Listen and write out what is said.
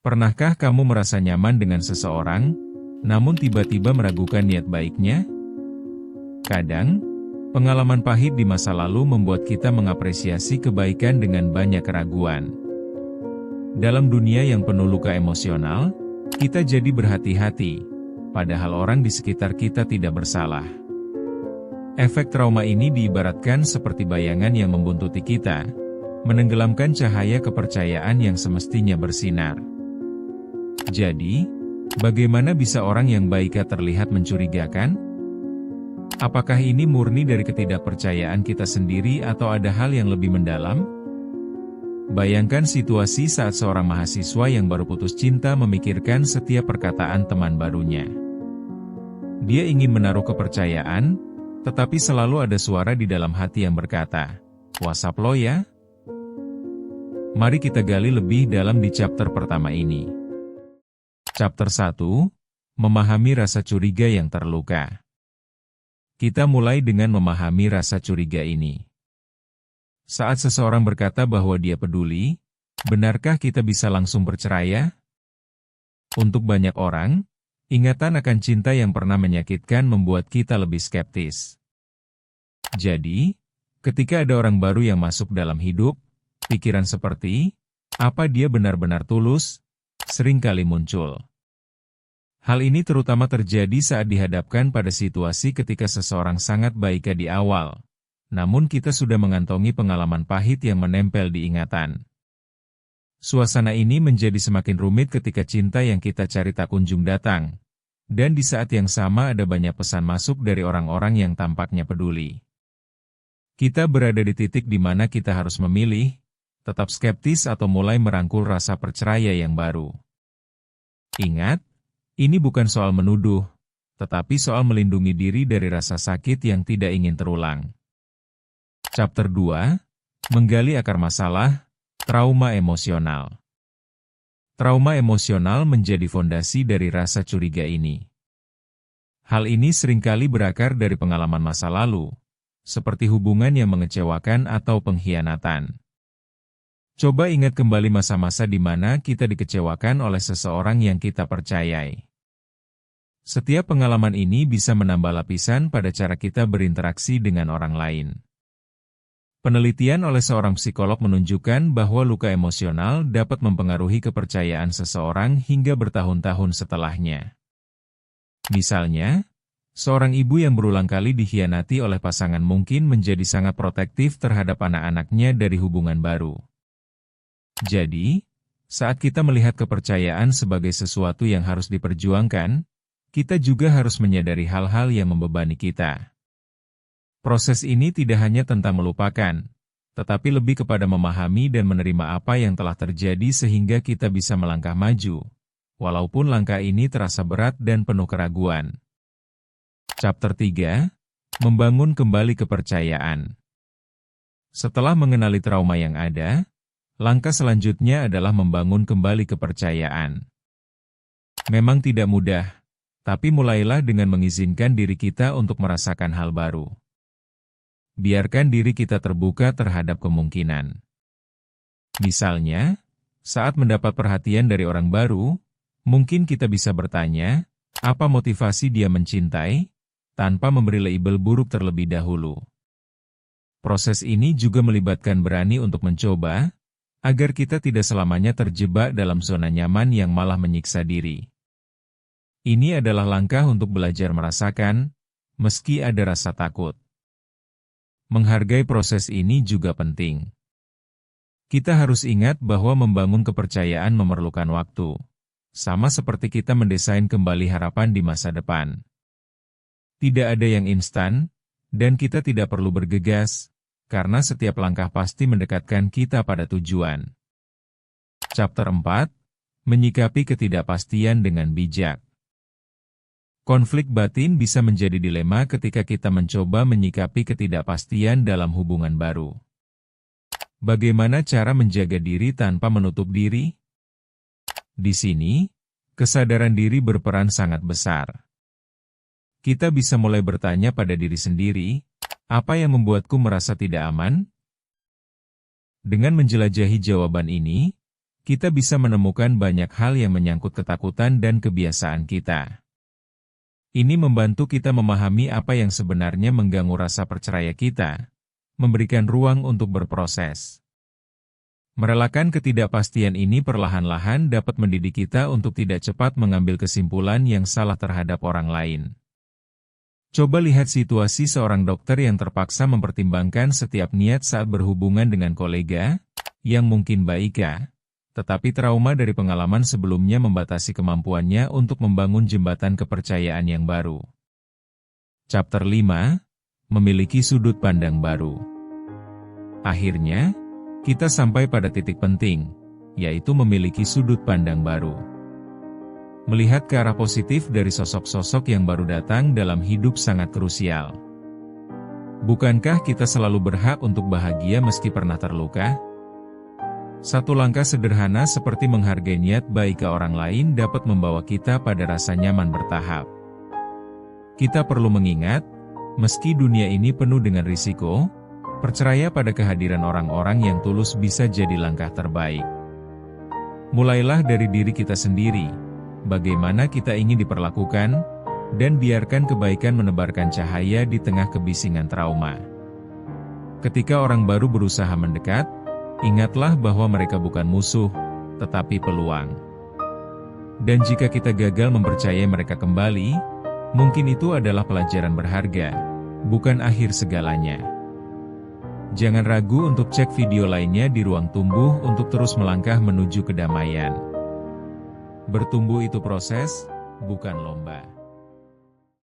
Pernahkah kamu merasa nyaman dengan seseorang, namun tiba-tiba meragukan niat baiknya? Kadang, pengalaman pahit di masa lalu membuat kita mengapresiasi kebaikan dengan banyak keraguan. Dalam dunia yang penuh luka emosional, kita jadi berhati-hati, padahal orang di sekitar kita tidak bersalah. Efek trauma ini diibaratkan seperti bayangan yang membuntuti kita, menenggelamkan cahaya kepercayaan yang semestinya bersinar. Jadi, bagaimana bisa orang yang baiknya terlihat mencurigakan? Apakah ini murni dari ketidakpercayaan kita sendiri atau ada hal yang lebih mendalam? Bayangkan situasi saat seorang mahasiswa yang baru putus cinta memikirkan setiap perkataan teman barunya. Dia ingin menaruh kepercayaan, tetapi selalu ada suara di dalam hati yang berkata, "WhatsApp lo ya?" Mari kita gali lebih dalam di chapter pertama ini. Chapter 1, Memahami Rasa Curiga yang Terluka. Kita mulai dengan memahami rasa curiga ini. Saat seseorang berkata bahwa dia peduli, benarkah kita bisa langsung percaya? Untuk banyak orang, ingatan akan cinta yang pernah menyakitkan membuat kita lebih skeptis. Jadi, ketika ada orang baru yang masuk dalam hidup, pikiran seperti, apa dia benar-benar tulus? Seringkali muncul. Hal ini terutama terjadi saat dihadapkan pada situasi ketika seseorang sangat baik di awal, namun kita sudah mengantongi pengalaman pahit yang menempel di ingatan. Suasana ini menjadi semakin rumit ketika cinta yang kita cari tak kunjung datang, dan di saat yang sama ada banyak pesan masuk dari orang-orang yang tampaknya peduli. Kita berada di titik di mana kita harus memilih, tetap skeptis atau mulai merangkul rasa percaya yang baru. Ingat, ini bukan soal menuduh, tetapi soal melindungi diri dari rasa sakit yang tidak ingin terulang. Chapter 2, Menggali Akar Masalah, Trauma Emosional. Trauma emosional menjadi fondasi dari rasa curiga ini. Hal ini seringkali berakar dari pengalaman masa lalu, seperti hubungan yang mengecewakan atau pengkhianatan. Coba ingat kembali masa-masa di mana kita dikecewakan oleh seseorang yang kita percayai. Setiap pengalaman ini bisa menambah lapisan pada cara kita berinteraksi dengan orang lain. Penelitian oleh seorang psikolog menunjukkan bahwa luka emosional dapat mempengaruhi kepercayaan seseorang hingga bertahun-tahun setelahnya. Misalnya, seorang ibu yang berulang kali dikhianati oleh pasangan mungkin menjadi sangat protektif terhadap anak-anaknya dari hubungan baru. Jadi, saat kita melihat kepercayaan sebagai sesuatu yang harus diperjuangkan, kita juga harus menyadari hal-hal yang membebani kita. Proses ini tidak hanya tentang melupakan, tetapi lebih kepada memahami dan menerima apa yang telah terjadi sehingga kita bisa melangkah maju, walaupun langkah ini terasa berat dan penuh keraguan. Chapter 3, Membangun Kembali Kepercayaan. Setelah mengenali trauma yang ada, langkah selanjutnya adalah membangun kembali kepercayaan. Memang tidak mudah, tapi mulailah dengan mengizinkan diri kita untuk merasakan hal baru. Biarkan diri kita terbuka terhadap kemungkinan. Misalnya, saat mendapat perhatian dari orang baru, mungkin kita bisa bertanya, apa motivasi dia mencintai, tanpa memberi label buruk terlebih dahulu. Proses ini juga melibatkan berani untuk mencoba, agar kita tidak selamanya terjebak dalam zona nyaman yang malah menyiksa diri. Ini adalah langkah untuk belajar merasakan, meski ada rasa takut. Menghargai proses ini juga penting. Kita harus ingat bahwa membangun kepercayaan memerlukan waktu, sama seperti kita mendesain kembali harapan di masa depan. Tidak ada yang instan, dan kita tidak perlu bergegas, karena setiap langkah pasti mendekatkan kita pada tujuan. Chapter 4, Menyikapi Ketidakpastian dengan Bijak. Konflik batin bisa menjadi dilema ketika kita mencoba menyikapi ketidakpastian dalam hubungan baru. Bagaimana cara menjaga diri tanpa menutup diri? Di sini, kesadaran diri berperan sangat besar. Kita bisa mulai bertanya pada diri sendiri, apa yang membuatku merasa tidak aman? Dengan menjelajahi jawaban ini, kita bisa menemukan banyak hal yang menyangkut ketakutan dan kebiasaan kita. Ini membantu kita memahami apa yang sebenarnya mengganggu rasa percaya kita, memberikan ruang untuk berproses. Merelakan ketidakpastian ini perlahan-lahan dapat mendidik kita untuk tidak cepat mengambil kesimpulan yang salah terhadap orang lain. Coba lihat situasi seorang dokter yang terpaksa mempertimbangkan setiap niat saat berhubungan dengan kolega, yang mungkin baik, tetapi trauma dari pengalaman sebelumnya membatasi kemampuannya untuk membangun jembatan kepercayaan yang baru. Chapter 5, Memiliki Sudut Pandang Baru. Akhirnya, kita sampai pada titik penting, yaitu memiliki sudut pandang baru. Melihat ke arah positif dari sosok-sosok yang baru datang dalam hidup sangat krusial. Bukankah kita selalu berhak untuk bahagia meski pernah terluka? Satu langkah sederhana seperti menghargai niat baik ke orang lain dapat membawa kita pada rasa nyaman bertahap. Kita perlu mengingat, meski dunia ini penuh dengan risiko, percaya pada kehadiran orang-orang yang tulus bisa jadi langkah terbaik. Mulailah dari diri kita sendiri, bagaimana kita ingin diperlakukan, dan biarkan kebaikan menebarkan cahaya di tengah kebisingan trauma. Ketika orang baru berusaha mendekat, ingatlah bahwa mereka bukan musuh, tetapi peluang. Dan jika kita gagal mempercayai mereka kembali, mungkin itu adalah pelajaran berharga, bukan akhir segalanya. Jangan ragu untuk cek video lainnya di Ruang Tumbuh untuk terus melangkah menuju kedamaian. Bertumbuh itu proses, bukan lomba.